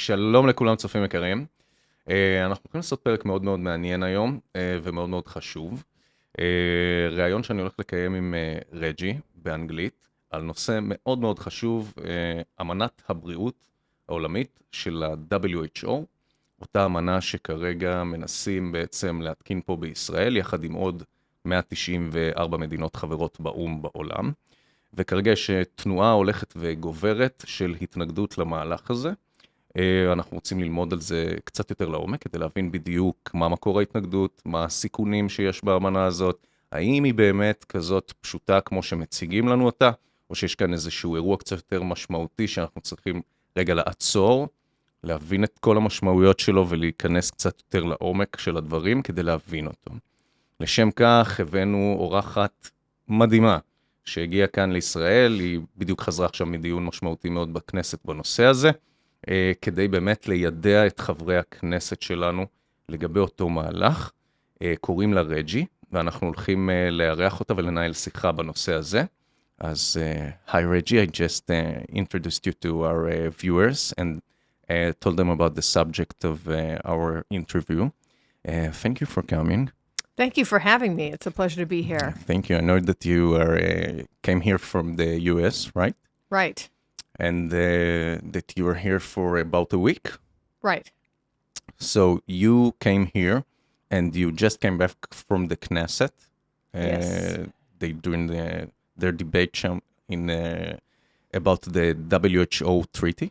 שלום לכולם צופים יקרים. אנחנו הולכים לעשות פרק מאוד מאוד מעניין היום, ומאוד מאוד חשוב. ראיון שאני הולך לקיים עם רג'י באנגלית, על נושא מאוד מאוד חשוב, אמנת הבריאות העולמית של ה-WHO, אותה אמנה שכרגע מנסים בעצם להתקין פה בישראל, יחד עם עוד 194 מדינות חברות באום בעולם. וכרגע יש תנועה הולכת וגוברת של התנגדות למהלך הזה. אנחנו רוצים ללמוד על זה קצת יותר לעומק, כדי להבין בדיוק מה מקור ההתנגדות, מה הסיכונים שיש באמנה הזאת, האם היא באמת כזאת פשוטה כמו שמציגים לנו אותה, או שיש כאן איזשהו אירוע קצת יותר משמעותי שאנחנו צריכים רגע לעצור, להבין את כל המשמעויות שלו ולהיכנס קצת יותר לעומק של הדברים כדי להבין אותו. לשם כך הבאנו אורחת מדהימה שהגיעה כאן לישראל, היא בדיוק חזרה עכשיו מדיון משמעותי מאוד בכנסת בנושא הזה, כדי באמת לידע את חברי הכנסת שלנו לגבי אותו מהלך. קוראים לה רג'י, ואנחנו הולכים לארח אותה ולנהל שיחה בנושא הזה. אז, hi Reggie, I just introduced you to our viewers and told them about the subject of our interview. Thank you for coming. Thank you for having me. It's a pleasure to be here. Thank you. I know that you came here from the US, right? Right. And that you were here for about a week. Right. So you came here and you just came back from the Knesset. Yes. They doing their debate about the WHO treaty.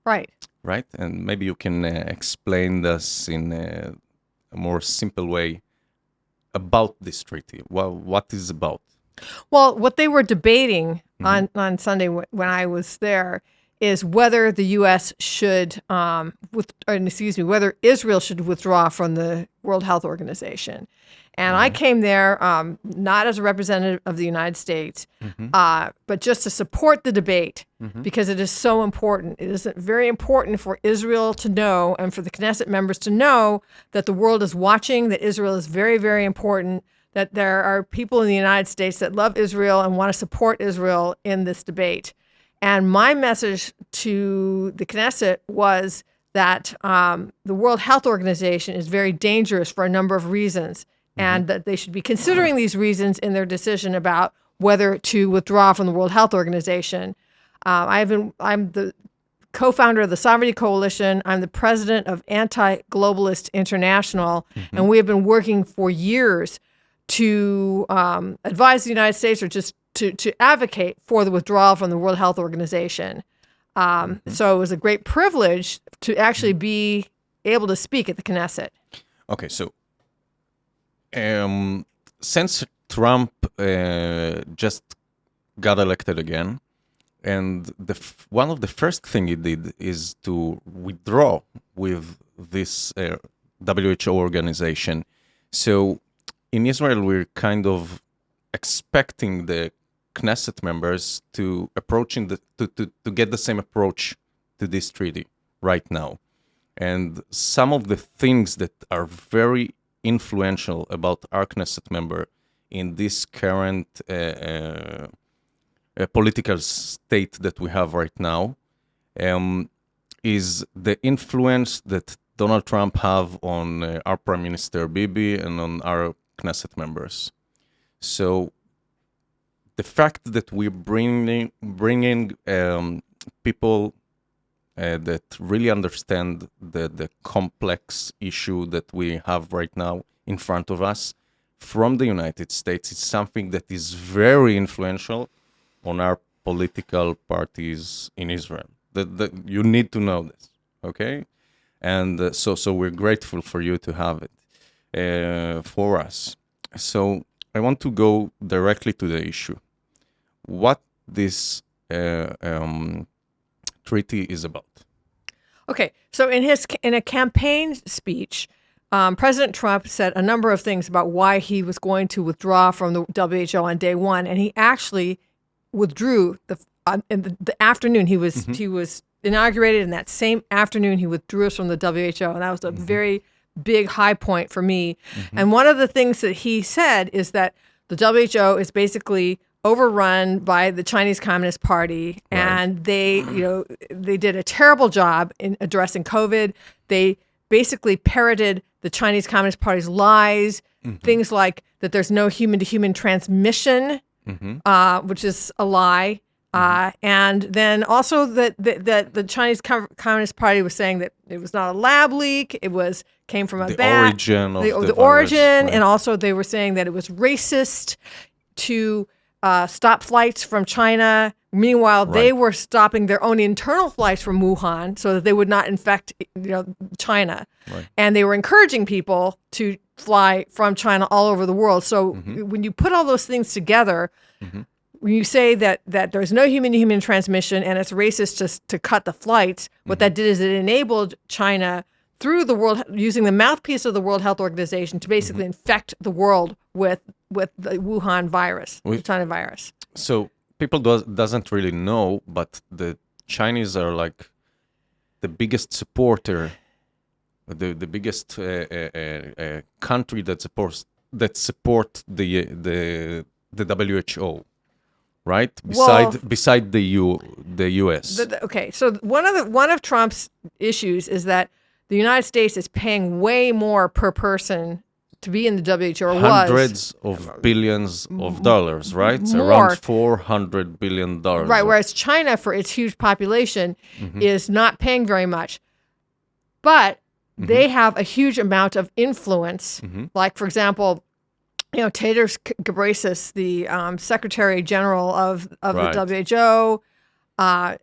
Right. Right? And maybe you can explain this in a more simple way about this treaty. What is about? Well, what they were debating on Sunday when I was there is whether the U.S. should, whether Israel should withdraw from the World Health Organization. And I came there not as a representative of the United States, but just to support the debate because it is so important. It is very important for Israel to know and for the Knesset members to know that the world is watching, that Israel is very, very important, that there are people in the United States that love Israel and want to support Israel in this debate. And my message to the Knesset was that the World Health Organization is very dangerous for a number of reasons, and that they should be considering these reasons in their decision about whether to withdraw from the World Health Organization. I'm the co-founder of the Sovereignty Coalition. I'm the president of Anti-Globalist International, and we have been working for years to advise the United States or just to advocate for the withdrawal from the World Health Organization. So it was a great privilege to actually be able to speak at the Knesset. Okay, so since Trump just got elected again, and one of the first thing he did is to withdraw with this WHO organization. So in Israel, we're kind of expecting the Knesset members to to get the same approach to this treaty right now. And some of the things that are very influential about our Knesset member in this current political state that we have right now is the influence that Donald Trump have on our Prime Minister Bibi and on our Knesset members. So the fact that we're bringing people that really understand the complex issue that we have right now in front of us from the United States is something that is very influential on our political parties in Israel. You need to know this, okay? And so we're grateful for you to have it for us. So I want to go directly to the issue. What this treaty is about. Okay, so in a campaign speech, President Trump said a number of things about why he was going to withdraw from the WHO on day one, and he actually withdrew in the afternoon. He was inaugurated in that same afternoon. He withdrew us from the WHO, and that was a very big high point for me. And one of the things that he said is that the WHO is basically overrun by the Chinese Communist Party, and they did a terrible job in addressing COVID. They basically parroted the Chinese Communist Party's lies, things like that there's no human-to-human transmission, which is a lie. And then also that the Chinese Communist Party was saying that it was not a lab leak; it came from a bat. Origin of the virus, origin, right. and also they were saying that it was racist to stop flights from China. Meanwhile, they were stopping their own internal flights from Wuhan so that they would not infect, China. Right. And they were encouraging people to fly from China all over the world. So when you put all those things together, when you say that there's no human-to-human transmission and it's racist to cut the flights, what that did is it enabled China through the world, using the mouthpiece of the World Health Organization, to basically infect the world with the Wuhan virus, the China virus. So people doesn't really know, but the Chinese are like the biggest supporter, the biggest country that support the WHO, right? Beside the US. Okay, so one of Trump's issues is that the United States is paying way more per person to be in the WHO, or hundreds of billions of dollars, right? More. Around $400 billion. Right, whereas China, for its huge population, is not paying very much. But they have a huge amount of influence. Like, for example, Tedros Ghebreyesus, the Secretary General of the WHO, I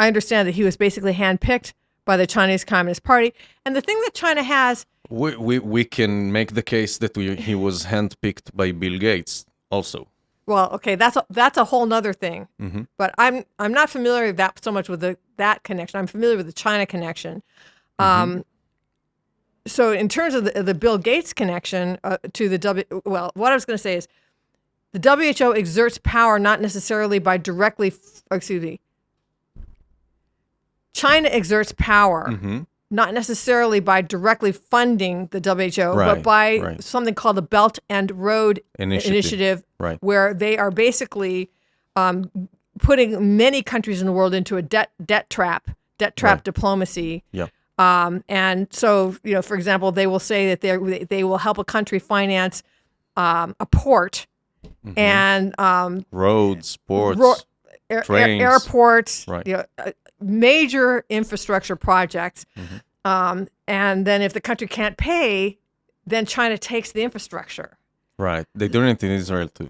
understand that he was basically handpicked by the Chinese Communist Party. And the thing that China has... We can make the case that he was handpicked by Bill Gates also. Well, okay, that's a whole nother thing. But I'm not familiar so much with that connection. I'm familiar with the China connection. So in terms of the Bill Gates connection to the what I was going to say is the WHO exerts power not necessarily by directly, China exerts power not necessarily by directly funding the WHO, but by something called the Belt and Road Initiative, where they are basically putting many countries in the world into a debt trap diplomacy. Yeah. And so, for example, they will say that they will help a country finance a port and roads, ports, trains, airports, major infrastructure projects. And then if the country can't pay, then China takes the infrastructure. Right. They do it in Israel too.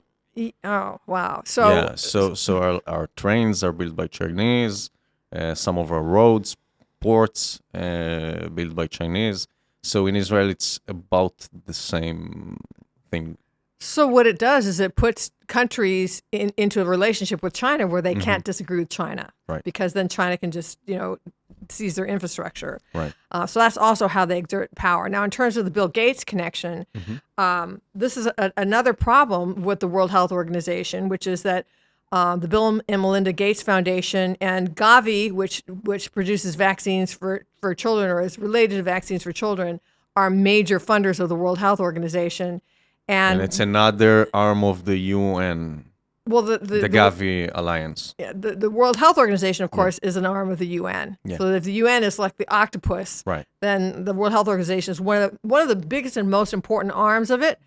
Oh, wow. So so our trains are built by Chinese. Some of our roads, ports, built by Chinese. So in Israel, it's about the same thing. So what it does is it puts countries into a relationship with China where they can't disagree with China, right? Because then China can just, seize their infrastructure, right? So that's also how they exert power. Now, in terms of the Bill Gates connection, this is another problem with the World Health Organization, which is that the Bill and Melinda Gates Foundation and Gavi, which produces vaccines for children or is related to vaccines for children, are major funders of the World Health Organization. And it's another arm of the UN. Well, the Gavi Alliance. Yeah, the World Health Organization, of course, is an arm of the UN. Yeah. So if the UN is like the octopus, then the World Health Organization is one of the biggest and most important arms of it,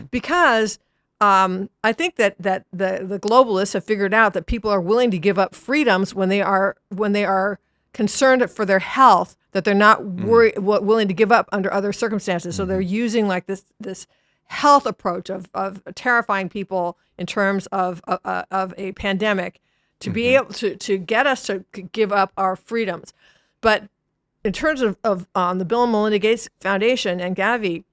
because I think that the globalists have figured out that people are willing to give up freedoms when they are concerned for their health, that they're not willing to give up under other circumstances. So they're using like this health approach of terrifying people in terms of a pandemic to be able to get us to give up our freedoms. But in terms of the Bill and Melinda Gates Foundation and Gavi,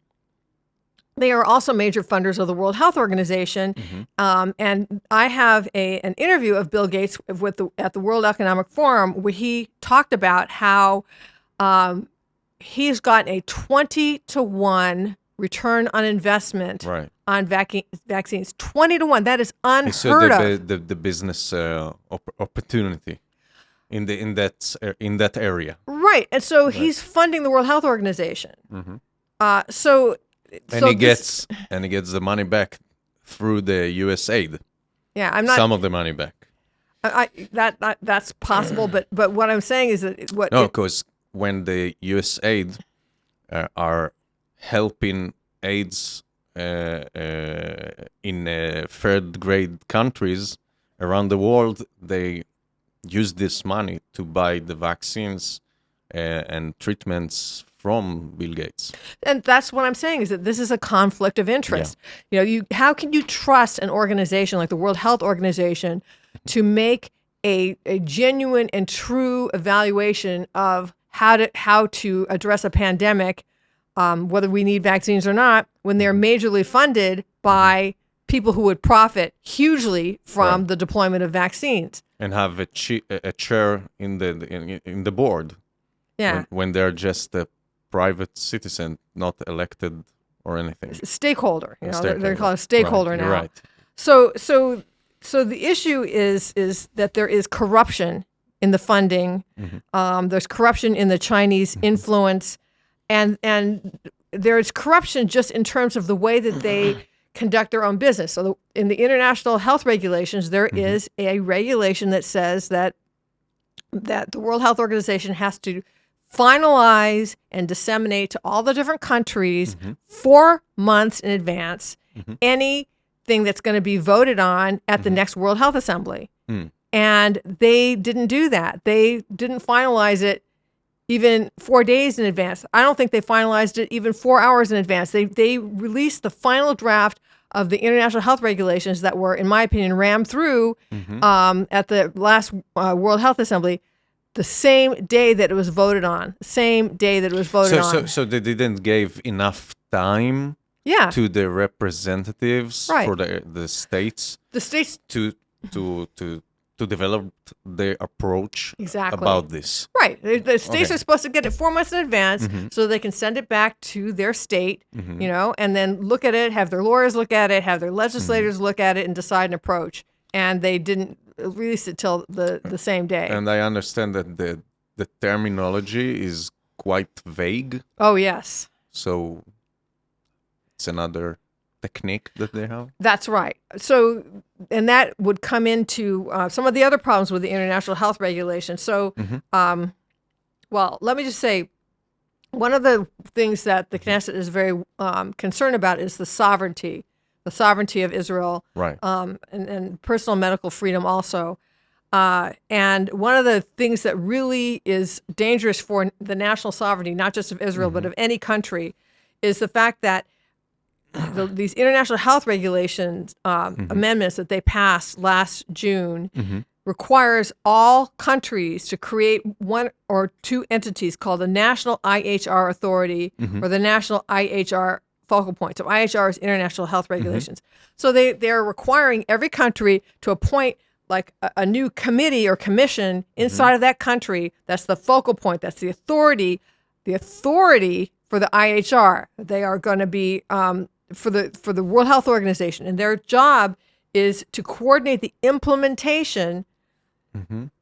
they are also major funders of the World Health Organization. And I have an interview of Bill Gates at the World Economic Forum where he talked about how he's gotten a 20-to-1 return on investment on vaccines. 20-to-1. That is unheard of. The business opportunity in that area. Right. And so he's funding the World Health Organization. And he gets the money back through the US aid. Yeah, I'm not. some of the money back. That's possible, but what I'm saying is that No, because when the U.S. aid are helping AIDS in third grade countries around the world, they use this money to buy the vaccines and treatments from Bill Gates. And that's what I'm saying is that this is a conflict of interest. How can you trust an organization like the World Health Organization to make a genuine and true evaluation of how to address a pandemic, whether we need vaccines or not, when they're majorly funded by people who would profit hugely from the deployment of vaccines? And have a chair in the board. Yeah. When they're just a private citizen, not elected or anything. Stakeholder. Stakeholder. They're called a stakeholder now. You're right. So the issue is that there is corruption in the funding. There's corruption in the Chinese influence, and there's corruption just in terms of the way that they conduct their own business. So in the international health regulations, there is a regulation that says that the World Health Organization has to finalize and disseminate to all the different countries 4 months in advance anything that's going to be voted on at the next World Health Assembly. And they didn't do that. They didn't finalize it even 4 days in advance. I don't think they finalized it even 4 hours in advance. They released the final draft of the international health regulations that were, in my opinion, rammed through at the last World Health Assembly the same day that it was voted on. So they didn't give enough time to the representatives for the states. The states to develop their approach about this. Right. The states are supposed to get it 4 months in advance so they can send it back to their state, and then look at it, have their lawyers look at it, have their legislators look at it and decide an approach. And they didn't release it till the same day. And I understand that the terminology is quite vague. Oh, yes. So it's another technique that they have. That's right. So, and that would come into some of the other problems with the international health regulations. So, well, let me just say, one of the things that the Knesset is very concerned about is the sovereignty of Israel, right? And personal medical freedom also. And one of the things that really is dangerous for the national sovereignty, not just of Israel, but of any country, is the fact that these international health regulations amendments that they passed last June requires all countries to create one or two entities called the National IHR Authority or the National IHR Focal Point. So IHR is International Health Regulations. So they're requiring every country to appoint like a new committee or commission inside of that country. That's the focal point. That's the authority for the IHR. They are going to be for the World Health Organization, and their job is to coordinate the implementation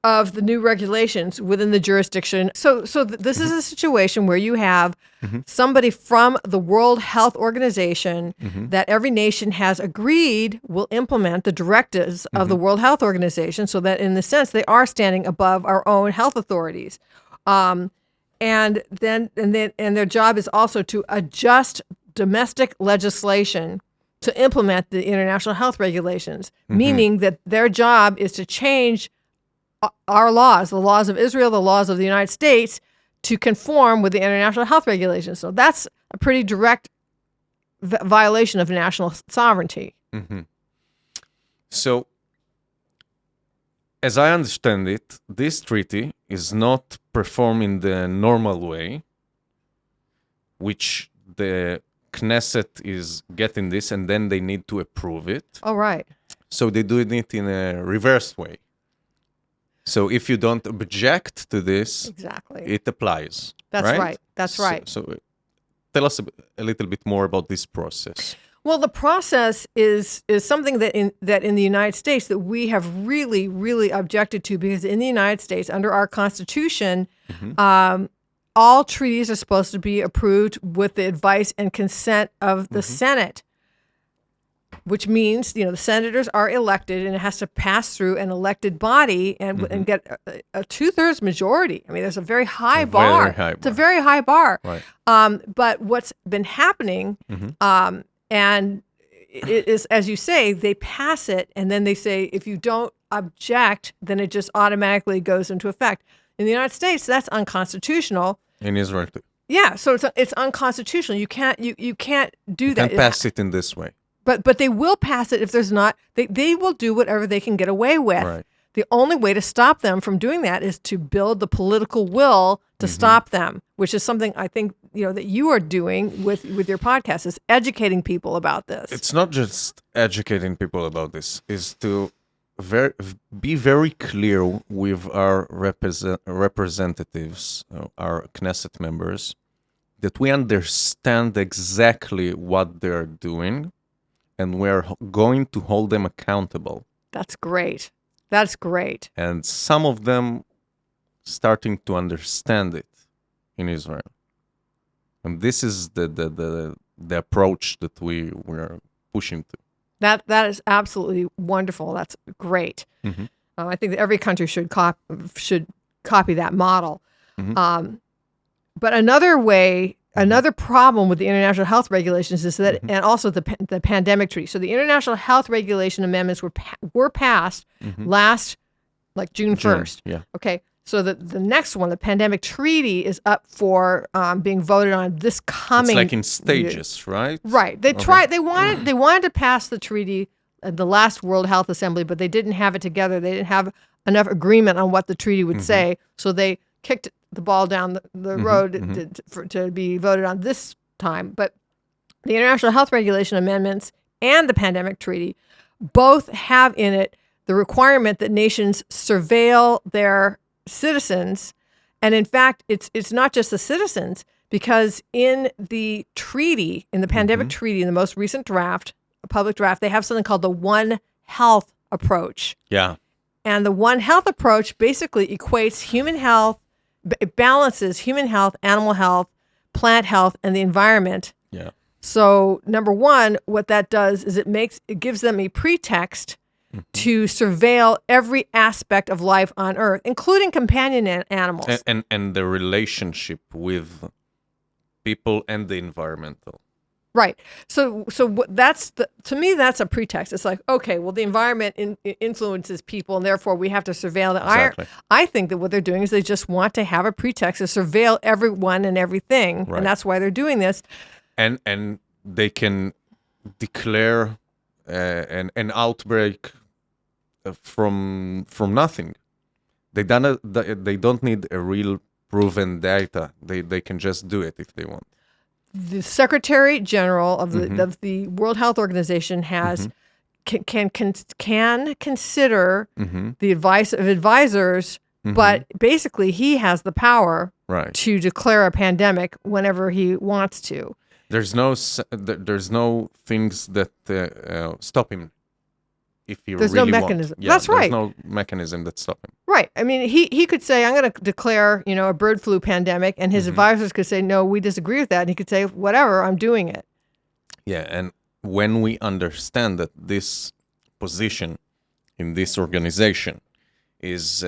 of the new regulations within the jurisdiction. So this is a situation where you have somebody from the World Health Organization that every nation has agreed will implement the directives of the World Health Organization, so that in the sense they are standing above our own health authorities. And their job is also to adjust domestic legislation to implement the international health regulations, meaning that their job is to change our laws, the laws of Israel, the laws of the United States, to conform with the international health regulations. So that's a pretty direct violation of national sovereignty. So, as I understand it, this treaty is not performed in the normal way, which the Knesset is getting this, and then they need to approve it. Oh, right. So they do it in a reversed way. So if you don't object to this, exactly, it applies. That's right. That's right. So tell us a little bit more about this process. Well, the process is something that in the United States that we have really, really objected to, because in the United States, under our Constitution, all treaties are supposed to be approved with the advice and consent of the Senate. which means, the senators are elected and it has to pass through an elected body and get a 2/3 majority. I mean, there's a very high bar. It's a very high bar. Right. But what's been happening, and it is, as you say, they pass it and then they say, if you don't object, then it just automatically goes into effect. In the United States, that's unconstitutional. In Israel too. Yeah, so it's unconstitutional. You can't do that. You can't pass it in this way. But they will pass it if there's not. They will do whatever they can get away with. Right. The only way to stop them from doing that is to build the political will to stop them, which is something I think that you are doing with your podcast, is educating people about this. It's not just educating people about this. Is to be very clear with our representatives, our Knesset members, that we understand exactly what they're doing, and we're going to hold them accountable. That's great. That's great. And some of them starting to understand it in Israel. And this is the approach that we're pushing to. That is absolutely wonderful. That's great. I think that every country should copy that model. But another problem with the international health regulations is that, and also the pandemic treaty. So the international health regulation amendments were passed last, like June 1st. Yeah. Okay. So the next one, the pandemic treaty, is up for being voted on this coming. It's like in stages, right? Right. They tried. They wanted to pass the treaty at the last World Health Assembly, but they didn't have it together. They didn't have enough agreement on what the treaty would say. So they kicked the ball down the road to be voted on this time. But the international health regulation amendments and the pandemic treaty both have in it the requirement that nations surveil their citizens. And in fact, it's not just the citizens, because in the treaty, in the pandemic treaty, in the most recent draft, a public draft, they have something called the One Health approach. Yeah. And the One Health approach basically equates human health, it balances human health, animal health, plant health, and the environment. Yeah. So number one, what that does is it gives them a pretext to surveil every aspect of life on Earth, including companion animals. And the relationship with people and the environmental. Right. So to me, that's a pretext. It's like, okay, well, the environment influences people, and therefore we have to surveil them. Exactly. I think that what they're doing is they just want to have a pretext to surveil everyone and everything, Right. and that's why they're doing this. And they can declare an outbreak from nothing. They don't need a real proven data. They can just do it if they want. The Secretary General of the World Health Organization has can consider the advice of advisors, but basically he has the power Right. to declare a pandemic whenever he wants to. There's no things that stop him if he There's really no wants. mechanism. Yeah, That's right. There's no mechanism that stops him. Right. I mean, he could say, I'm going to declare, a bird flu pandemic, and his advisors could say, no, we disagree with that. And he could say, whatever, I'm doing it. Yeah, and when we understand that this position in this organization is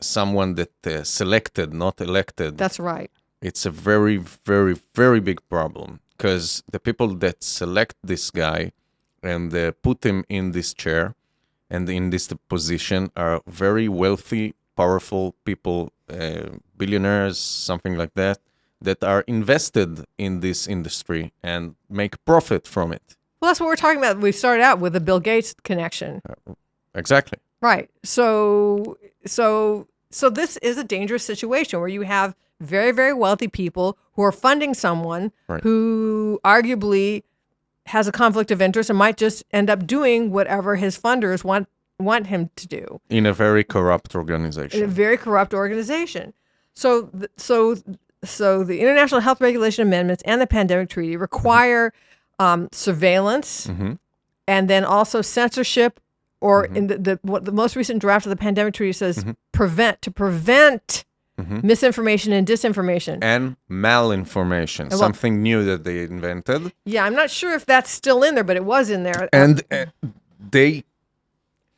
someone that selected, not elected. That's right. It's a very, very, very big problem, because the people that select this guy and put him in this chair and in this position are very wealthy, powerful people, billionaires, something like that, that are invested in this industry and make profit from it. Well, that's what we're talking about. We started out with the Bill Gates connection. Exactly. Right. So this is a dangerous situation where you have very, very wealthy people who are funding someone Right. who arguably has a conflict of interest and might just end up doing whatever his funders want him to do. In a very corrupt In a organization. very corrupt organization. So the International Health Regulation Amendments and the Pandemic Treaty require surveillance and then also censorship, or in the most recent draft of the Pandemic Treaty says prevent misinformation and disinformation. And malinformation, something new that they invented. Yeah, I'm not sure if that's still in there, but it was in there. And they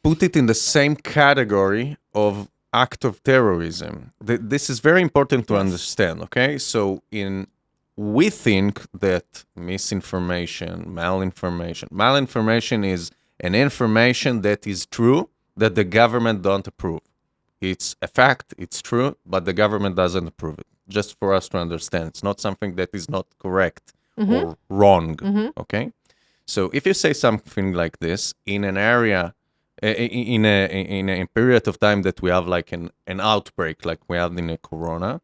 put it in the same category of act of terrorism. This is very important to understand, okay? So we think that misinformation, malinformation is an information that is true that the government don't approve. It's a fact, it's true, but the government doesn't approve it. Just for us to understand, it's not something that is not correct or wrong, okay? So if you say something like this in an area, in a period of time that we have like an outbreak, like we have in a corona,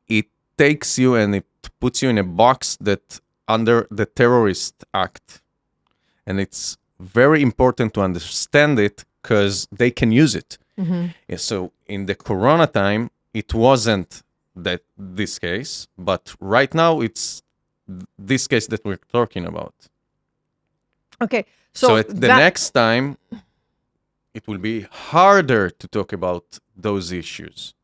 it takes you and it puts you in a box that under the terrorist act. And it's very important to understand it because they can use it. Yeah, so in the corona time, it wasn't this case, but right now it's this case that we're talking about. Okay, so at the next time, it will be harder to talk about those issues.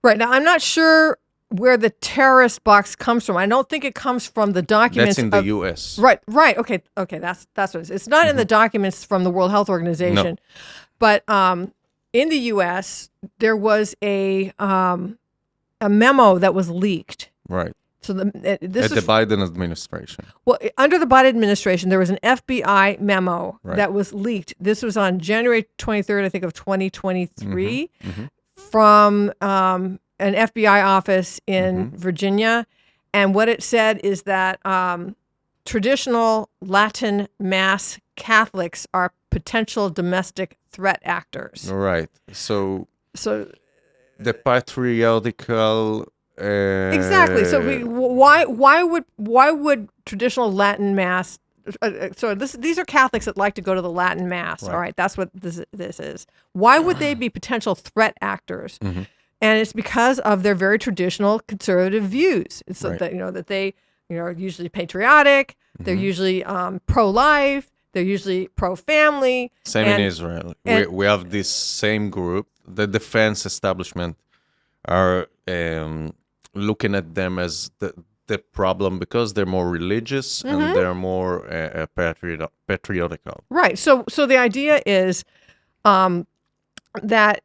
Right, now I'm not sure where the terrorist box comes from. I don't think it comes from the documents. That's in the U.S. Right. Okay, that's what it is. It's not in the documents from the World Health Organization, but in the U.S. there was a memo that was leaked. Right. So at the Biden administration. Well, under the Biden administration, there was an FBI memo that was leaked. This was on January 23rd, I think, of 2023, from an FBI office in Virginia. And what it said is that traditional Latin Mass Catholics are potential domestic threat actors. Right. So the patriarchal. Exactly. So why would traditional Latin Mass? These are Catholics that like to go to the Latin Mass. All right, that's what this is. Why would they be potential threat actors? And it's because of their very traditional conservative views. It's that that they are usually patriotic. They're usually pro-life. They're usually pro-family. Same in Israel. We have this same group. The defense establishment are looking at them as the problem because they're more religious and they're more patriotical. Right. So the idea is that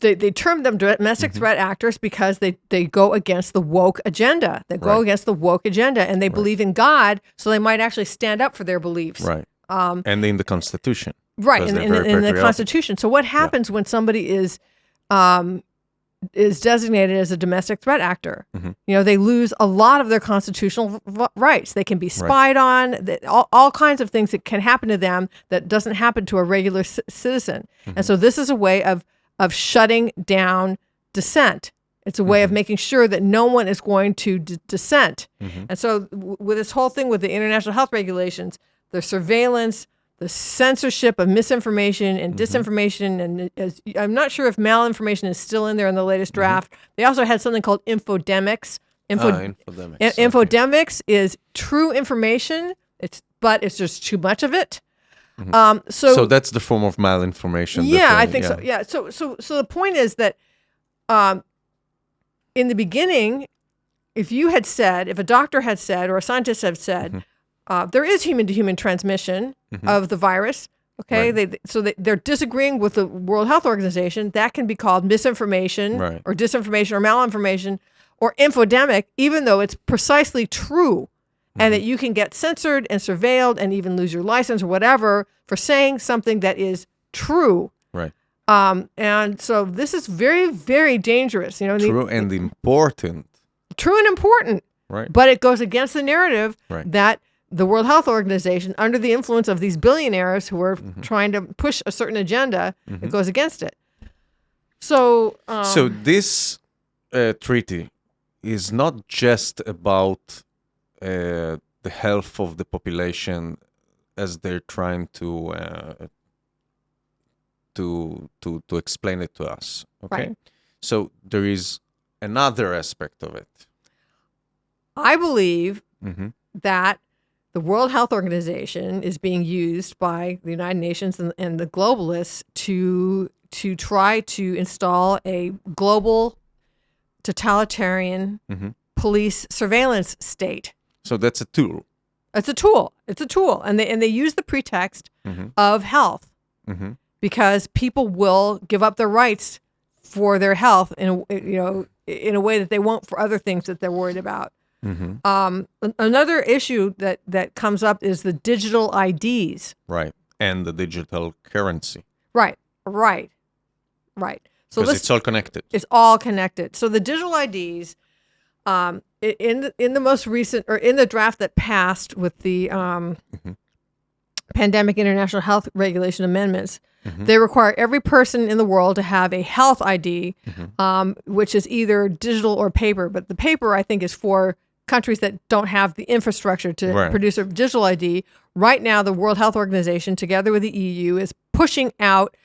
they term them domestic threat actors because they go against the woke agenda. They go against the woke agenda, and they believe in God, so they might actually stand up for their beliefs. Right. And in the Constitution. Right. In the Constitution. So what happens when somebody is designated as a domestic threat actor? They lose a lot of their constitutional rights. They can be spied on, all kinds of things that can happen to them that doesn't happen to a regular citizen. And so this is a way of shutting down dissent. It's a way of making sure that no one is going to dissent. And so with this whole thing with the international health regulations, the surveillance, the censorship of misinformation and disinformation, and I'm not sure if malinformation is still in there in the latest draft. They also had something called infodemics. Infodemics is true information, but it's just too much of it. So that's the form of malinformation. Yeah, I think so. Yeah. So the point is that in the beginning, if a doctor had said, or a scientist had said, there is human-to-human transmission of the virus. Okay, they're disagreeing with the World Health Organization. That can be called misinformation, or disinformation, or malinformation, or infodemic, even though it's precisely true, and that you can get censored and surveilled and even lose your license or whatever for saying something that is true. Right. And so this is very, very dangerous. True and important. True and important. Right. But it goes against the narrative that the World Health Organization, under the influence of these billionaires who are trying to push a certain agenda, it goes against it. So this treaty is not just about the health of the population as they're trying to explain it to us. Okay, right. So there is another aspect of it. I believe that the World Health Organization is being used by the United Nations and the globalists to try to install a global totalitarian police surveillance state. So that's a tool. It's a tool. It's a tool, and they use the pretext of health because people will give up their rights for their health in a way that they won't for other things that they're worried about. Another issue that comes up is the digital IDs. Right, and the digital currency. Right. So because it's all connected. It's all connected. So the digital IDs. In the most recent, or in the draft that passed with the Pandemic International Health Regulation amendments, they require every person in the world to have a health ID, which is either digital or paper. But the paper, I think, is for countries that don't have the infrastructure to produce a digital ID. Right now, the World Health Organization, together with the EU, is pushing out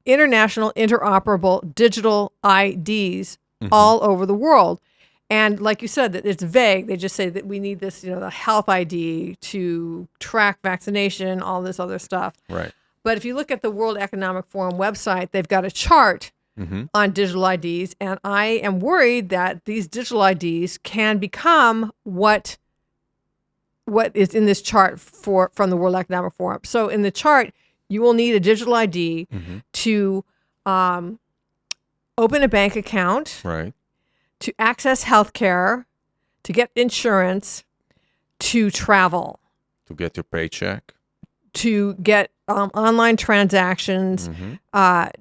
international interoperable digital IDs all over the world. And like you said, that it's vague. They just say that we need this, the health ID to track vaccination, all this other stuff. Right. But if you look at the World Economic Forum website, they've got a chart on digital IDs. And I am worried that these digital IDs can become what is in this chart from the World Economic Forum. So in the chart, you will need a digital ID to open a bank account, right, to access healthcare, to get insurance, to travel, to get your paycheck, to get online transactions,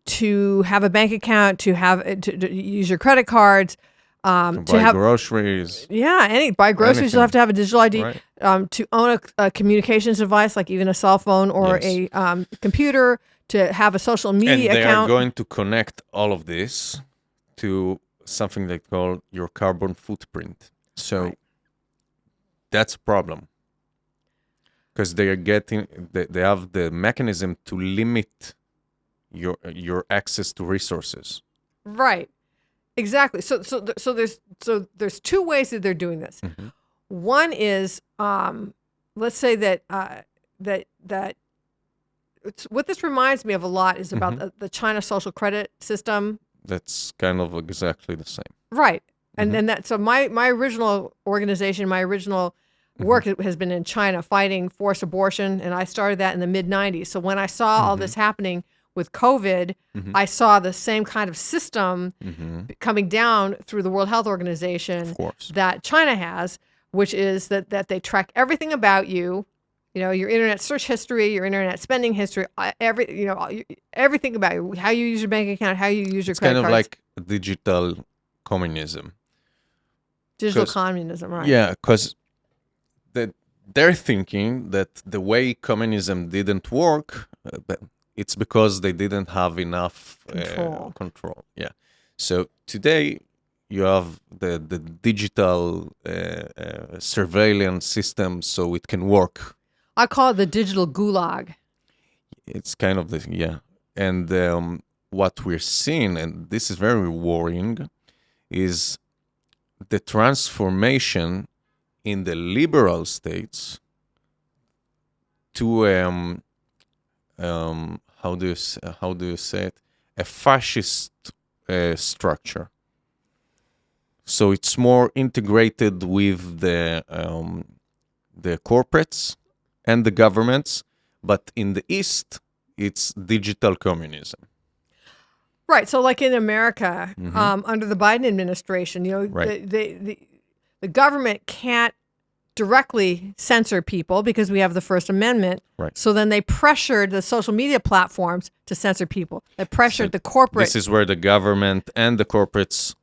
to have a bank account, to use your credit cards, to buy groceries. Yeah, buy groceries. You'll have to have a digital ID. Right. To own a communications device, like even a cell phone or a computer. To have a social media account. And they are going to connect all of this to something they call your carbon footprint. So that's a problem. Because they have the mechanism to limit your access to resources. Right. Exactly. So there's two ways that they're doing this. One is, let's say that what this reminds me of a lot is about the China social credit system. That's kind of exactly the same. Right. And then so my original organization, my original work has been in China fighting forced abortion. And I started that in the mid-90s. So when I saw all this happening with COVID, I saw the same kind of system coming down through the World Health Organization that China has, which is that they track everything about you. Your internet search history, your internet spending history, everything about you, how you use your bank account, how you use your credit cards. It's kind of like digital communism. Digital communism, right. Yeah, because they're thinking that the way communism didn't work, it's because they didn't have enough control. Yeah. So today you have the digital surveillance system, so it can work. I call it the digital gulag. It's kind of and what we're seeing, and this is very worrying, is the transformation in the liberal states to how do you say it, a fascist structure. So it's more integrated with the corporates and the governments, but in the East, it's digital communism. Right. So like in America, under the Biden administration, the government can't directly censor people because we have the First Amendment. Right. So then they pressured the social media platforms to censor people. They pressured the corporate. This is where the government and the corporates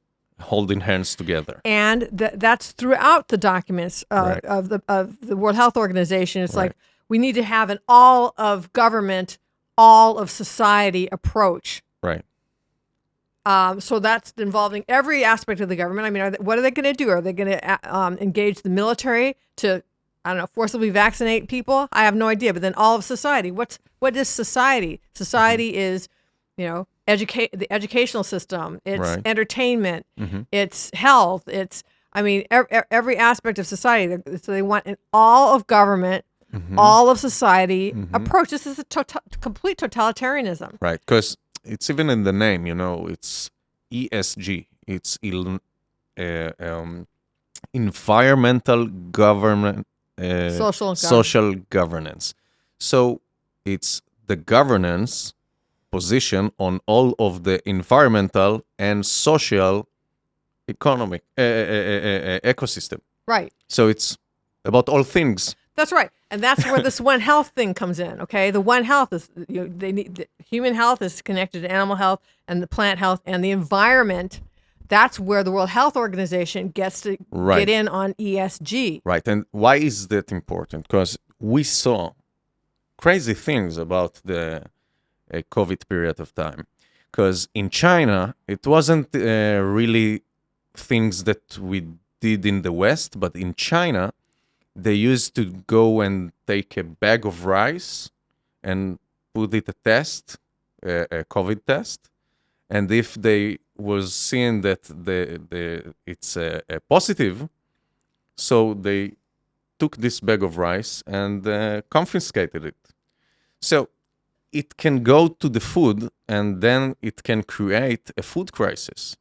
holding hands together. And that's throughout the documents of the World Health Organization. It's like we need to have an all of government, all of society approach. Right. So that's involving every aspect of the government. I mean, what are they going to do? Are they going to engage the military to, forcibly vaccinate people? I have no idea. But then all of society. What is society? Society is, the educational system. It's entertainment. It's health. It's, every aspect of society. So they want an all of government, all of society approach. This is a complete totalitarianism. Right, because it's even in the name, it's ESG. it's environmental government, social governance. So it's the governance position on all of the environmental and social economic ecosystem. Right. So it's about all things. That's right. And that's where this One Health thing comes in, okay? The One Health is, they need, the human health is connected to animal health and the plant health and the environment. That's where the World Health Organization gets to get in on ESG. Right. And why is that important? Because we saw crazy things about the COVID period of time. Because in China, it wasn't really things that we did in the West, but in China, they used to go and take a bag of rice and put it a test, a COVID test. And if they was seeing that it's a positive, so they took this bag of rice and confiscated it. So it can go to the food, and then it can create a food crisis.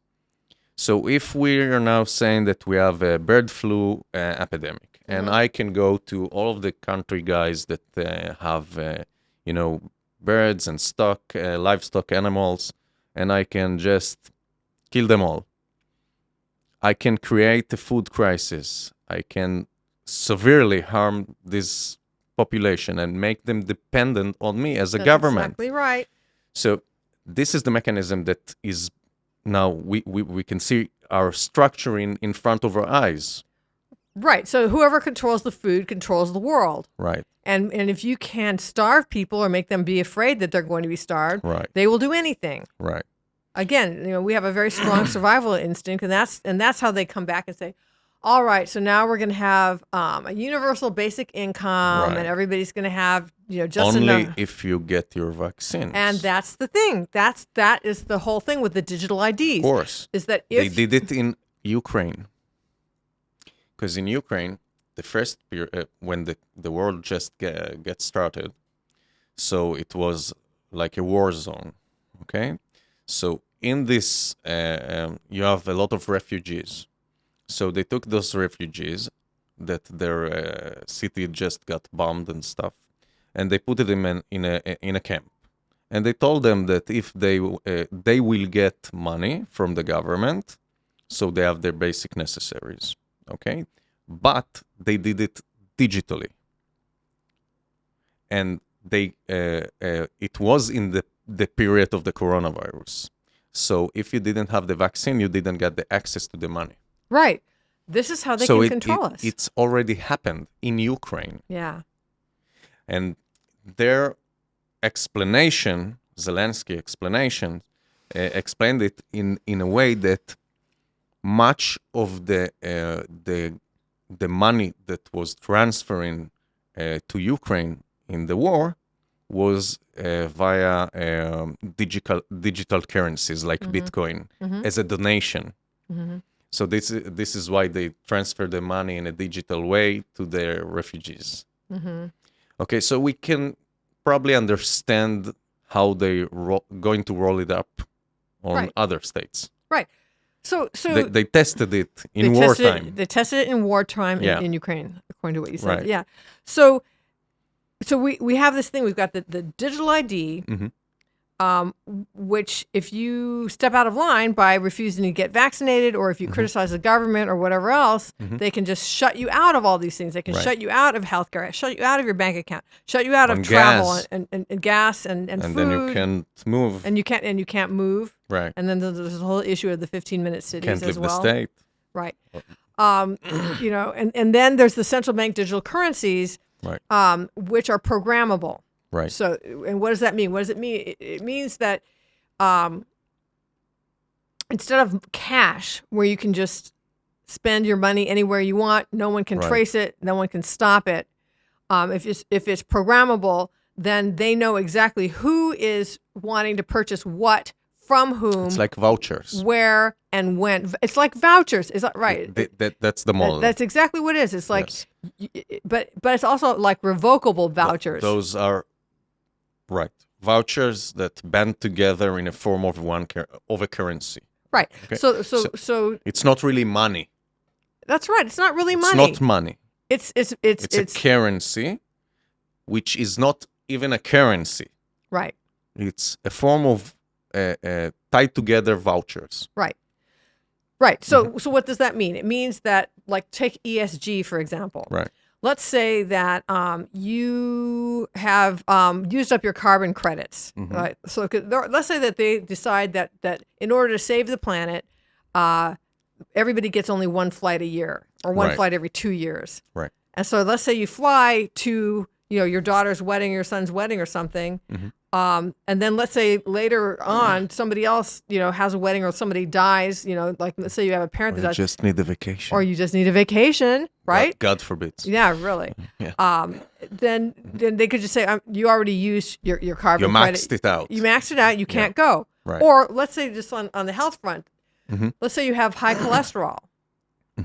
So if we are now saying that we have a bird flu epidemic, and I can go to all of the country guys that have, birds and livestock animals, and I can just kill them all. I can create a food crisis. I can severely harm this population and make them dependent on me as a government. Exactly right. So this is the mechanism that is now we can see our structuring in front of our eyes. Right. So whoever controls the food controls the world. Right. And if you can starve people or make them be afraid that they're going to be starved, they will do anything. Right. Again, we have a very strong survival instinct, and that's how they come back and say, all right, so now we're going to have a universal basic income, and everybody's going to have just only enough. If you get your vaccines. And that's the thing. That is the whole thing with the digital IDs. Of course. Is that they did it in Ukraine. Because in Ukraine, the first period, when the world just gets started, so it was like a war zone, okay? So in this, you have a lot of refugees. So they took those refugees that their city just got bombed and stuff, and they put them in a camp. And they told them that if they will get money from the government, so they have their basic necessaries. Okay, but they did it digitally, and it was in the period of the coronavirus. So if you didn't have the vaccine, you didn't get the access to the money. Right. This is how they can control us. It's already happened in Ukraine. Yeah. And their explanation, Zelensky explanation, explained it in a way that much of the money that was transferring to Ukraine in the war was via digital currencies like Bitcoin as a donation. So this is why they transfer the money in a digital way to their refugees. Okay, so we can probably understand how they're going to roll it up on other states. Right. So they tested it in wartime. They tested it in wartime in Ukraine, according to what you said. Right. Yeah. So we have this thing. We've got the digital ID, which if you step out of line by refusing to get vaccinated, or if you criticize the government or whatever else, they can just shut you out of all these things. They can shut you out of healthcare, shut you out of your bank account, shut you out of travel and gas and food. And then you can't move. And you can't move. Right. And then there's the whole issue of the 15-minute cities can't as leave well. the state. Right. And then there's the central bank digital currencies, which are programmable. Right. So, and what does that mean? What does it mean? It means that instead of cash, where you can just spend your money anywhere you want, no one can trace it, no one can stop it. If it's programmable, then they know exactly who is wanting to purchase what from whom. It's like vouchers. Where and when. It's like vouchers. Is that right? That's the model. That's exactly what it is. It's like, but it's also like revocable vouchers. Those are vouchers that band together in a form of a currency. Right. Okay. So It's not really money. that's right. It's not really It's money. not money. It's It's a currency, which is not even a currency. right. It's a form of tied together vouchers. Right. Right. So what does that mean? It means that, like, take ESG, for example. Right. Let's say that you have used up your carbon credits. Right? So let's say that they decide that in order to save the planet, everybody gets only one flight a year or one Right. flight every 2 years. Right. And so let's say you fly to, your daughter's wedding, your son's wedding or something. And then let's say later on, somebody else, has a wedding or somebody dies, like let's say you have a parent that You dies. just need a vacation. Or you just need a vacation, right? God forbid. Yeah, really. Yeah. Then they could just say, you already used your carbon You credit. maxed it out. You maxed it out. You can't go. Right. Or let's say just on the health front, let's say you have high cholesterol.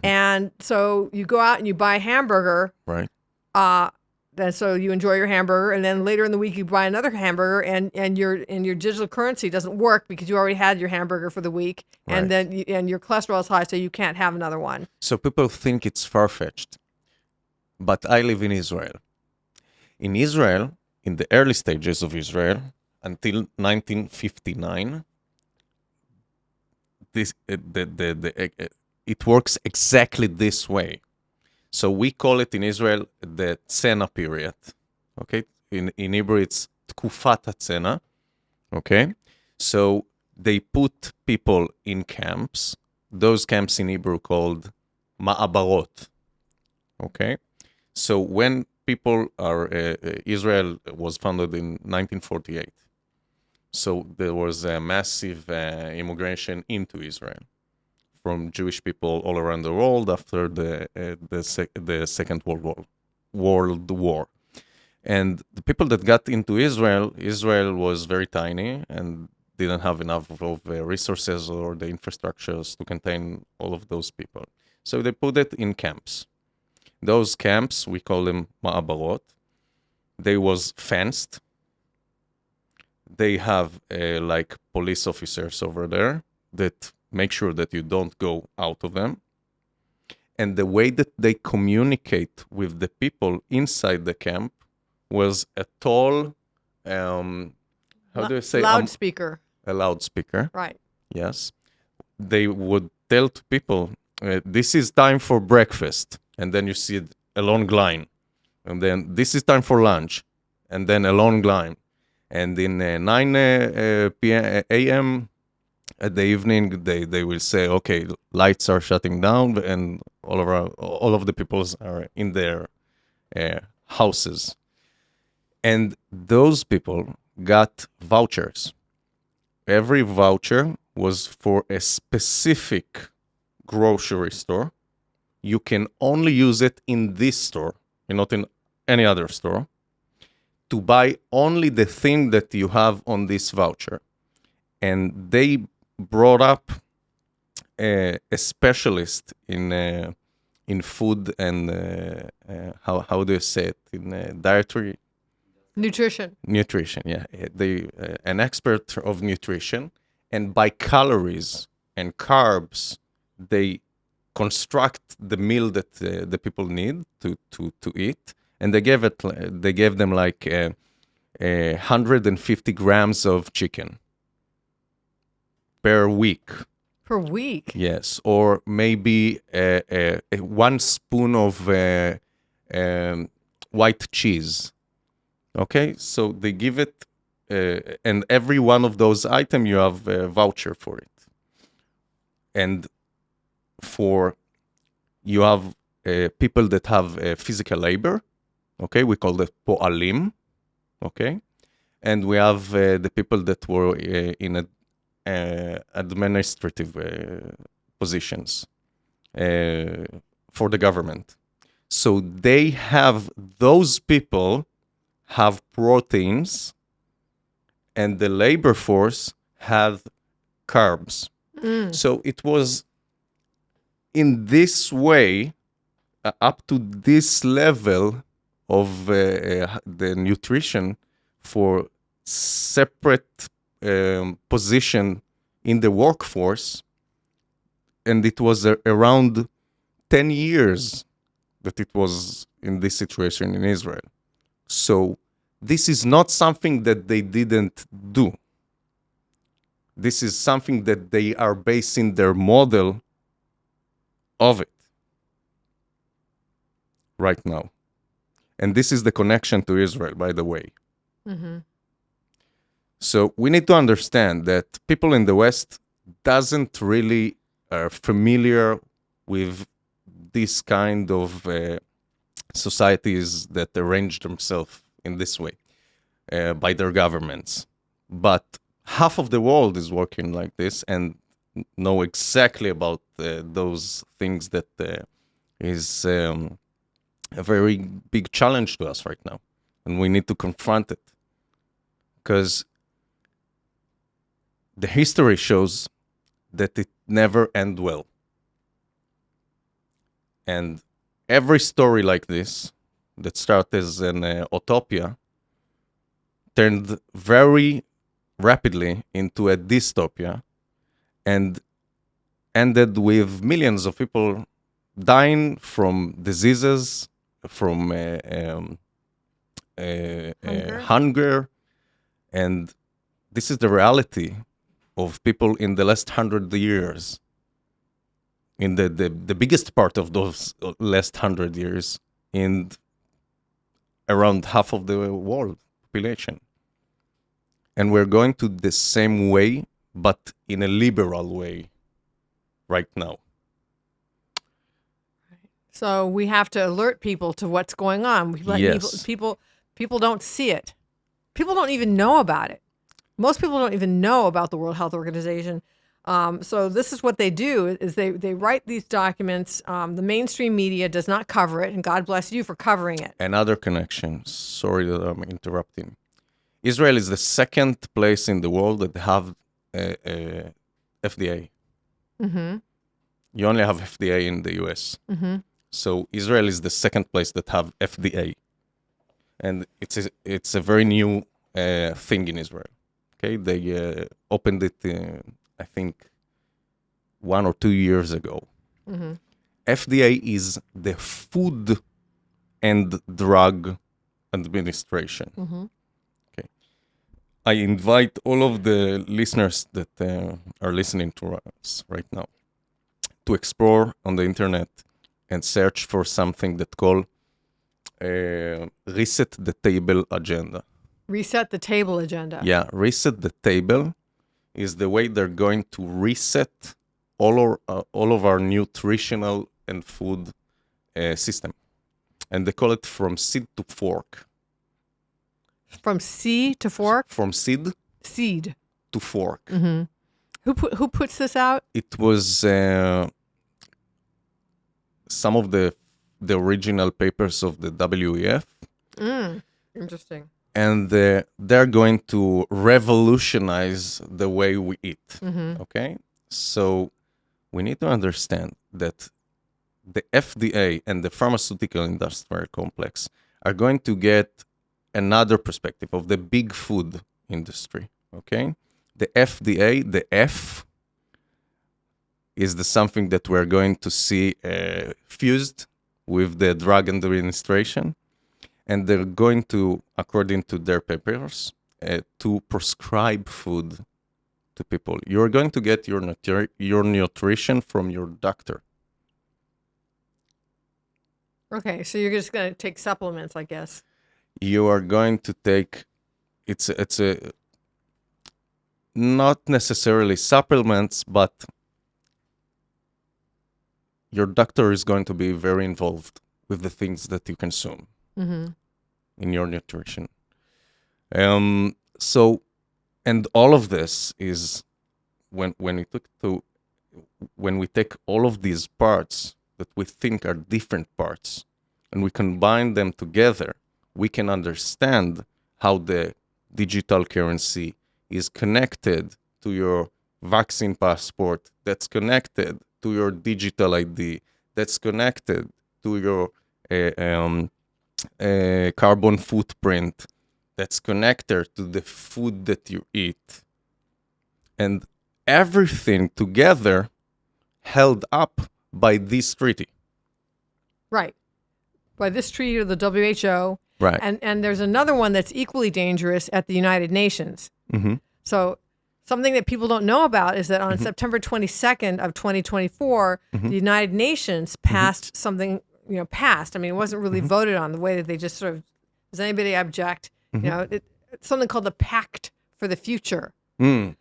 And so you go out and you buy a hamburger. Right. And so you enjoy your hamburger, and then later in the week you buy another hamburger, and your digital currency doesn't work because you already had your hamburger for the week, and Right. then and your cholesterol is high, so you can't have another one. So people think it's far-fetched, but I live in Israel. In Israel, in the early stages of Israel, until 1959, it works exactly this way. So we call it in Israel the Tzena period. Okay, in Hebrew it's Tkufat HaTzena. Okay, so they put people in camps. Those camps in Hebrew called ma'abarot. Okay, so when people are Israel was founded in 1948. So there was a massive immigration into Israel from Jewish people all around the world after the Second World War. And the people that got into Israel was very tiny and didn't have enough of resources or the infrastructures to contain all of those people. So they put it in camps. Those camps, we call them ma'abarot. They was fenced. They have like police officers over there that make sure that you don't go out of them. And the way that they communicate with the people inside the camp was a tall, how do you say? Loudspeaker. A loudspeaker. Right. Yes. They would tell to people, this is time for breakfast. And then you see a long line. And then this is time for lunch. And then a long line. And in 9 a.m. at the evening, they will say, okay, lights are shutting down and all of the people are in their houses. And those people got vouchers. Every voucher was for a specific grocery store. You can only use it in this store, not in any other store, to buy only the thing that you have on this voucher. And they brought up a specialist in food and how do you say it, in dietary Nutrition. Yeah. An expert of nutrition, and by calories and carbs, they construct the meal that the people need to eat, and they gave them like 150 grams of chicken per week. Per week? Yes, or maybe 1 spoon of white cheese. Okay, so they give it, and every one of those items you have a voucher for it. And you have people that have physical labor, okay, we call that po'alim, okay, and we have the people that were in administrative positions for the government. So those people have proteins, and the labor force have carbs. So it was in this way, up to this level of the nutrition for separate position in the workforce and it was around 10 years that it was in this situation in Israel. So this is not something that they didn't do. This is something that they are basing their model of it right now. And this is the connection to Israel, by the way. Mm-hmm. So we need to understand that people in the West doesn't really are familiar with this kind of societies that arrange themselves in this way by their governments. But half of the world is working like this and know exactly about those things that is a very big challenge to us right now. And we need to confront it. Because the history shows that it never ends well. And every story like this that started as an utopia turned very rapidly into a dystopia and ended with millions of people dying from diseases, from hunger. And this is the reality of people in the last 100 years. In the biggest part of those last 100 years, in around half of the world population. And we're going to the same way, but in a liberal way right now. So we have to alert people to what's going on. Yes. People don't see it. People don't even know about it. Most people don't even know about the World Health Organization. So this is what they do, is they write these documents. The mainstream media does not cover it, and God bless you for covering it. Another connection. Sorry that I'm interrupting. Israel is the second place in the world that have FDA. Mm-hmm. You only have FDA in the US. Mm-hmm. So Israel is the second place that have FDA. And it's a very new thing in Israel. Okay, they opened it, I think, 1 or 2 years ago. Mm-hmm. FDA is the Food and Drug Administration. Mm-hmm. Okay, I invite all of the listeners that are listening to us right now to explore on the internet and search for something that called Reset the Table Agenda. Reset the table agenda. Yeah, Reset the Table is the way they're going to reset all of our nutritional and food system. And they call it from seed to fork. From seed to fork? From seed to fork. Mm-hmm. Who puts this out? It was some of the original papers of the WEF. Interesting. And they're going to revolutionize the way we eat. Mm-hmm. Okay? So we need to understand that the FDA and the pharmaceutical industrial complex are going to get another perspective of the big food industry. Okay? The FDA, the F, is the something that we're going to see fused with the Drug Administration. And they're going to, according to their papers, to prescribe food to people. You're going to get your nutrition from your doctor. Okay, so you're just going to take supplements, I guess. You are going to take, it's a not necessarily supplements, but your doctor is going to be very involved with the things that you consume. Mm-hmm. In your nutrition. So, and all of this is when we take all of these parts that we think are different parts and we combine them together, we can understand how the digital currency is connected to your vaccine passport, that's connected to your digital ID, that's connected to your carbon footprint, that's connected to the food that you eat. And everything together held up by this treaty. Right. By this treaty of the WHO. Right. And there's another one that's equally dangerous at the United Nations. Mm-hmm. So something that people don't know about is that on September 22nd of 2024, the United Nations passed something, passed. I mean, it wasn't really voted on the way that they just sort of, does anybody object? It's something called the Pact for the Future. And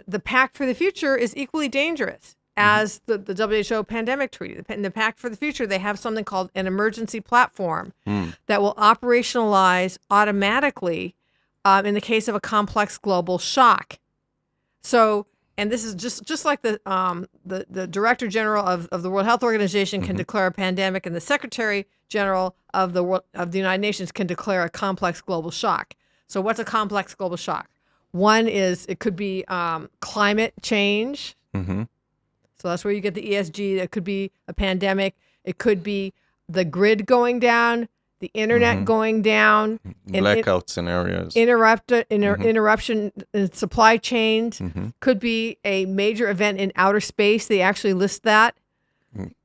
the Pact for the Future is equally dangerous as the WHO pandemic treaty. In the Pact for the Future, they have something called an emergency platform that will operationalize automatically in the case of a complex global shock. So, and this is just like the Director General of the World Health Organization can declare a pandemic, and the Secretary General of the United Nations can declare a complex global shock. So, what's a complex global shock? One is it could be climate change. So that's where you get the ESG. It could be a pandemic. It could be the grid going down, the internet going down, blackout scenarios, interruption in supply chains. Could be a major event in outer space. They actually list that.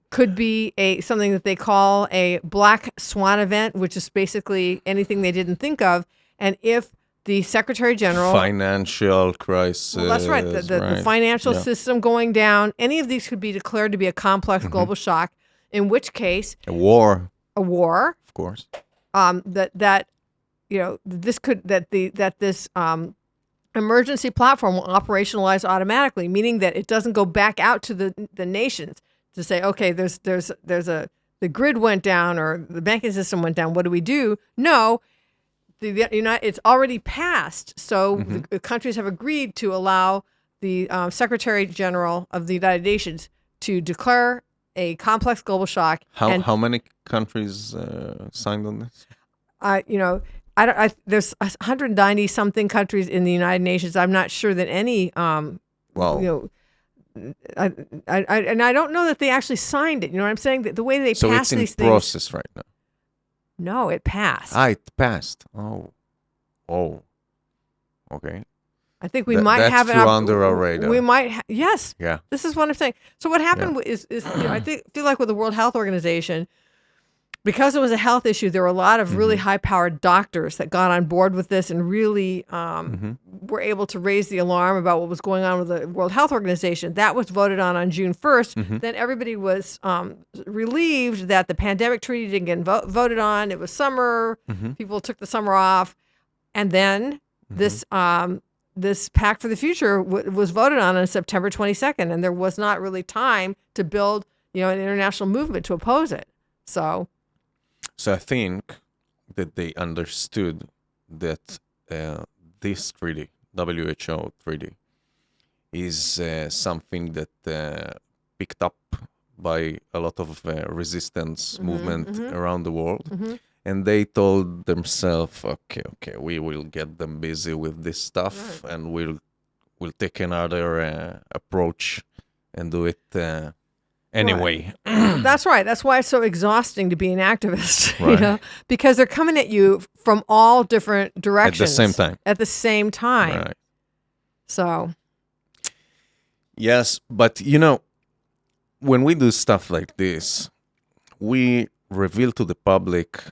Could be something that they call a black swan event, which is basically anything they didn't think of. And if the Secretary General... Financial crisis. Well, that's right. The financial system going down. Any of these could be declared to be a complex global shock, in which case... A war. Of course. This emergency platform will operationalize automatically, meaning that it doesn't go back out to the nations to say, okay, the grid went down or the banking system went down. What do we do? No. It's already passed, so the countries have agreed to allow the Secretary General of the United Nations to declare a complex global shock. How many countries signed on this? There's 190 something countries in the United Nations. I'm not sure that any. I don't know that they actually signed it. You know what I'm saying? The way they passed these things. So it's in process right now. No, it passed. It passed. Oh, okay. I think we might have it under our radar. We might, yes. Yeah. This is what I'm saying. So what happened is I feel like with the World Health Organization, because it was a health issue, there were a lot of really high-powered doctors that got on board with this and really were able to raise the alarm about what was going on with the World Health Organization. That was voted on June 1st. Then everybody was relieved that the pandemic treaty didn't get voted on. It was summer. People took the summer off. And then this Pact for the Future was voted on September 22nd, and there was not really time to build, an international movement to oppose it. So I think that they understood that this treaty, WHO treaty, is something that picked up by a lot of resistance movement around the world. And they told themselves, okay, we will get them busy with this stuff, and we'll take another approach and do it anyway. That's right. That's why it's so exhausting to be an activist, because they're coming at you from all different directions. At the same time. Right. So. Yes, but when we do stuff like this, we reveal to the public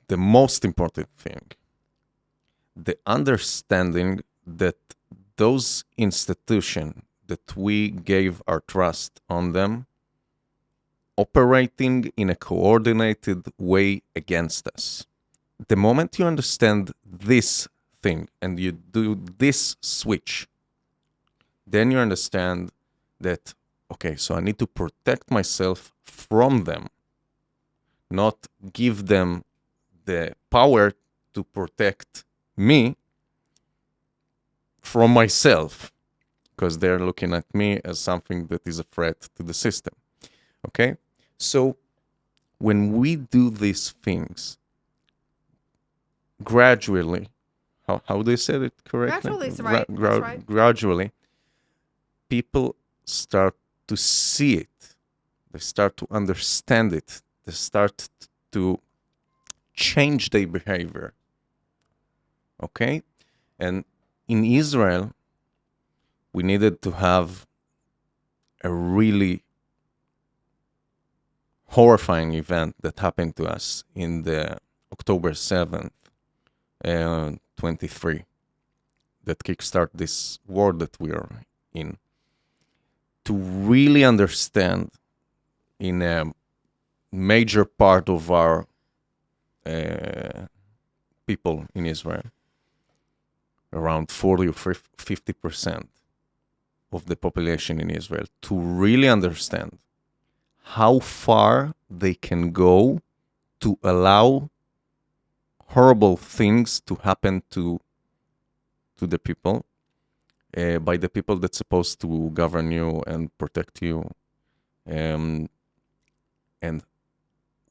the most important thing, the understanding that those institutions that we gave our trust on them operating in a coordinated way against us. The moment you understand this thing and you do this switch, then you understand that, okay, so I need to protect myself from them, not give them the power to protect me from myself, because they're looking at me as something that is a threat to the system. Okay? So when we do these things gradually, how do you say it correctly? Gradually, it's right. That's right. Gradually, people start to see it. They start to understand it. They start to change their behavior. Okay? And in Israel, we needed to have a really horrifying event that happened to us in the October 7th, 23, that kickstart this war that we are in, to really understand in a major part of our people in Israel, around 40 or 50% of the population in Israel, to really understand how far they can go to allow horrible things to happen to the people, by the people that's supposed to govern you and protect you. And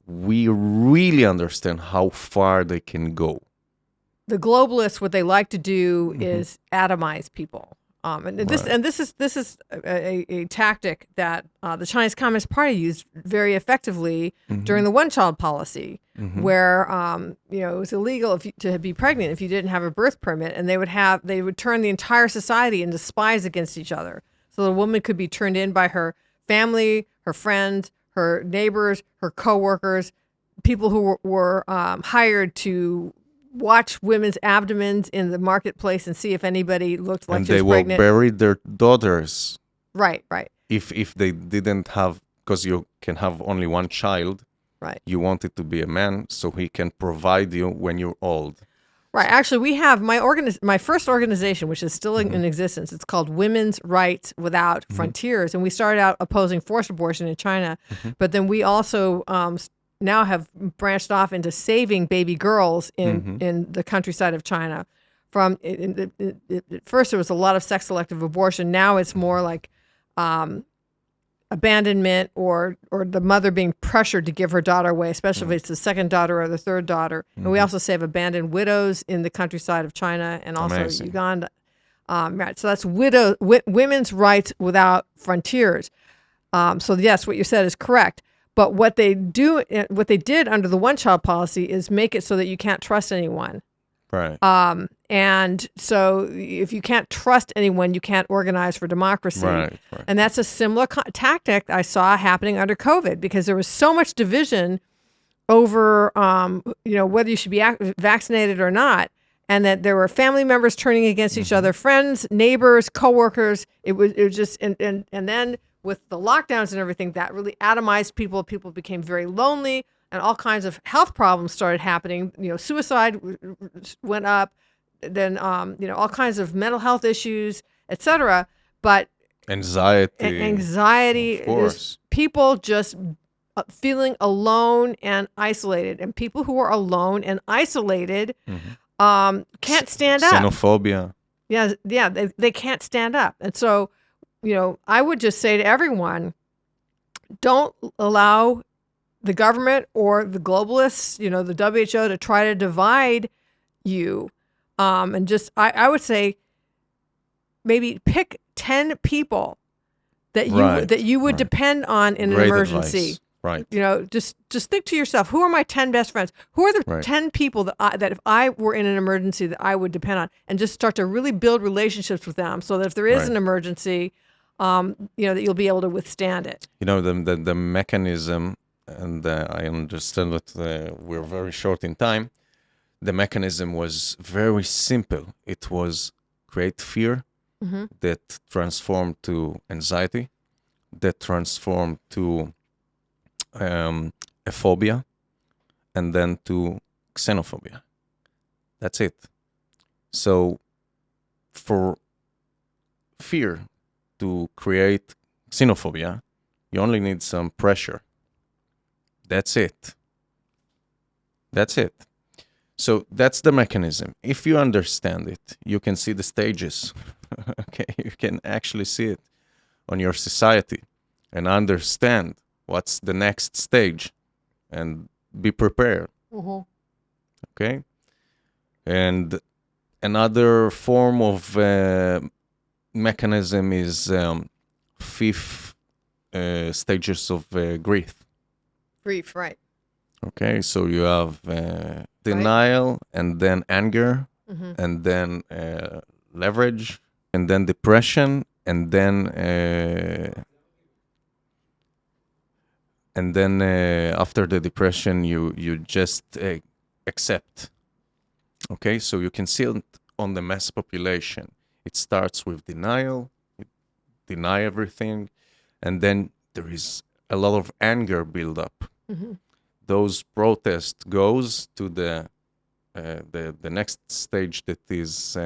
we really understand how far they can go. The globalists, what they like to do is atomize people. And this is a tactic that the Chinese Communist Party used very effectively during the one-child policy, where it was illegal to be pregnant if you didn't have a birth permit, and they would turn the entire society into spies against each other. So the woman could be turned in by her family, her friends, her neighbors, her coworkers, people who were hired to watch women's abdomens in the marketplace and see if anybody looked like she was pregnant. And they will bury their daughters. Right. If they didn't have, because you can have only one child. Right. You want it to be a man, so he can provide you when you're old. Right. Actually, we have my first organization, which is still in existence. It's called Women's Rights Without Frontiers, and we started out opposing forced abortion in China, but then we also now have branched off into saving baby girls in the countryside of China. At first, there was a lot of sex-selective abortion. Now it's more like abandonment or the mother being pressured to give her daughter away, especially if it's the second daughter or the third daughter. And we also save abandoned widows in the countryside of China and also Uganda. Right. So that's women's rights without frontiers. So yes, what you said is correct. But what they did under the one-child policy is make it so that you can't trust anyone. Right. And so if you can't trust anyone, you can't organize for democracy. Right. And that's a similar tactic I saw happening under COVID, because there was so much division over, whether you should be vaccinated or not. And that there were family members turning against each other, friends, neighbors, coworkers. It was just, and then with the lockdowns and everything, that really atomized people. People became very lonely, and all kinds of health problems started happening. Suicide went up, then all kinds of mental health issues, etc. But anxiety, of course. People just feeling alone and isolated, and people who are alone and isolated can't stand up. Xenophobia. Yeah, they can't stand up, and so. I would just say to everyone, don't allow the government or the globalists, the WHO, to try to divide you. And just, I would say, maybe pick 10 people that you would depend on in an emergency. Advice. Right. Just think to yourself, who are my 10 best friends? Who are the 10 people that if I were in an emergency that I would depend on, and just start to really build relationships with them, so that if there is an emergency, that you'll be able to withstand it. The mechanism, and I understand that we're very short in time. The mechanism was very simple. It was create fear that transformed to anxiety, that transformed to a phobia, and then to xenophobia. That's it. So for fear to create xenophobia, you only need some pressure. That's it. So that's the mechanism. If you understand it, you can see the stages. Okay, you can actually see it on your society and understand what's the next stage and be prepared. Okay? And another form of mechanism is 5 stages of grief. Grief, right. Okay, so you have denial, and then anger, and then leverage, and then depression, and then And then after the depression, you just accept. Okay, so you can see it on the mass population. It starts with denial, you deny everything, and then there is a lot of anger build up. Mm-hmm. Those protests goes to the next stage that is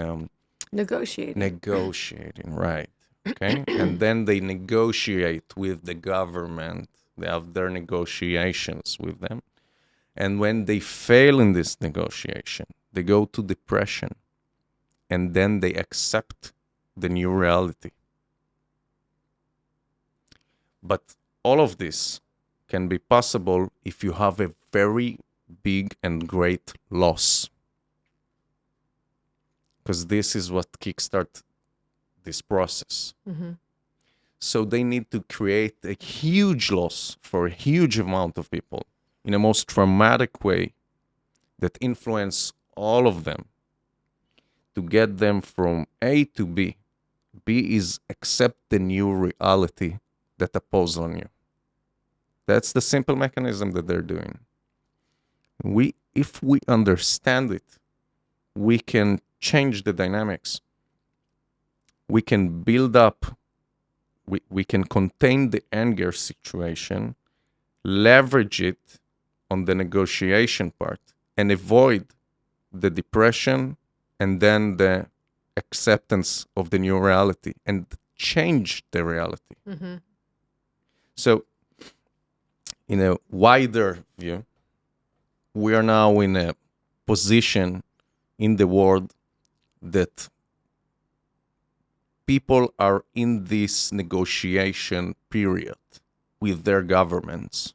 Negotiating. right? Okay, and then they negotiate with the government. They have their negotiations with them, and when they fail in this negotiation, they go to depression, and then they accept the new reality. But all of this can be possible if you have a very big and great loss. Because this is what kickstarts this process. Mm-hmm. So they need to create a huge loss for a huge amount of people in a most traumatic way that influence all of them to get them from A to B. B is accept the new reality that opposes on you. That's the simple mechanism that they're doing. If we understand it, we can change the dynamics. We can build up, we can contain the anger situation, leverage it on the negotiation part, and avoid the depression and then the acceptance of the new reality and change the reality. Mm-hmm. So, in a wider view, we are now in a position in the world that people are in this negotiation period with their governments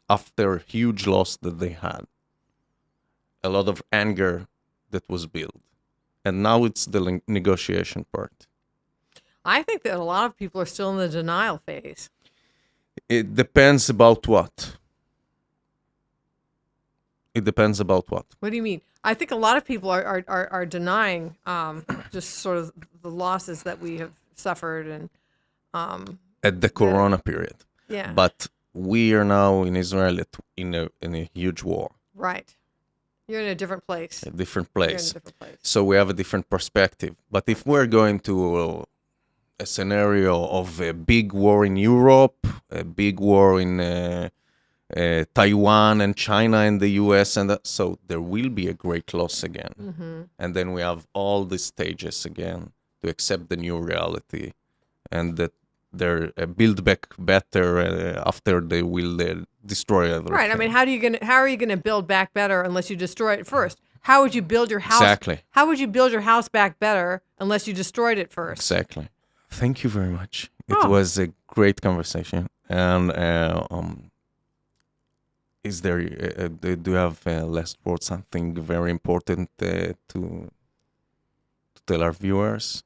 after a huge loss that they had. A lot of anger that was built. And now it's the negotiation part. I think that a lot of people are still in the denial phase. It depends about what. It depends about what. What do you mean? I think a lot of people are denying just sort of the losses that we have suffered and at the Corona period. Yeah. But we are now in Israel in a huge war. Right. You're in a different place. A different You're in a place. different place. So we have a different perspective. But if we're going to a scenario of a big war in Europe, a big war in Taiwan and China and the US, and so there will be a great loss again. Mm-hmm. And then we have all the stages again to accept the new reality and that they're build back better after they will destroy everything. Right. I mean, how are you gonna build back better unless you destroy it first? How would you build your house? Exactly. How would you build your house back better unless you destroyed it first? Exactly. Thank you very much. Oh. It was a great conversation. And is there? Do you have last word? Something very important to tell our viewers?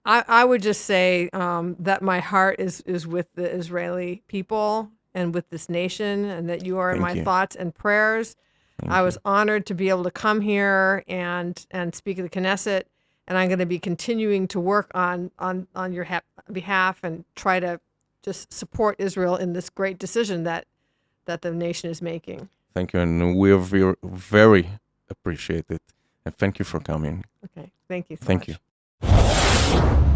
I would just say that my heart is with the Israeli people and with this nation, and that you are in Thank my you. thoughts and prayers. I was honored to be able to come here and speak at the Knesset, and I'm going to be continuing to work on your behalf and try to just support Israel in this great decision that the nation is making. Thank you, and we are very appreciate it. And thank you for coming. Okay, thank you so Thank much. you.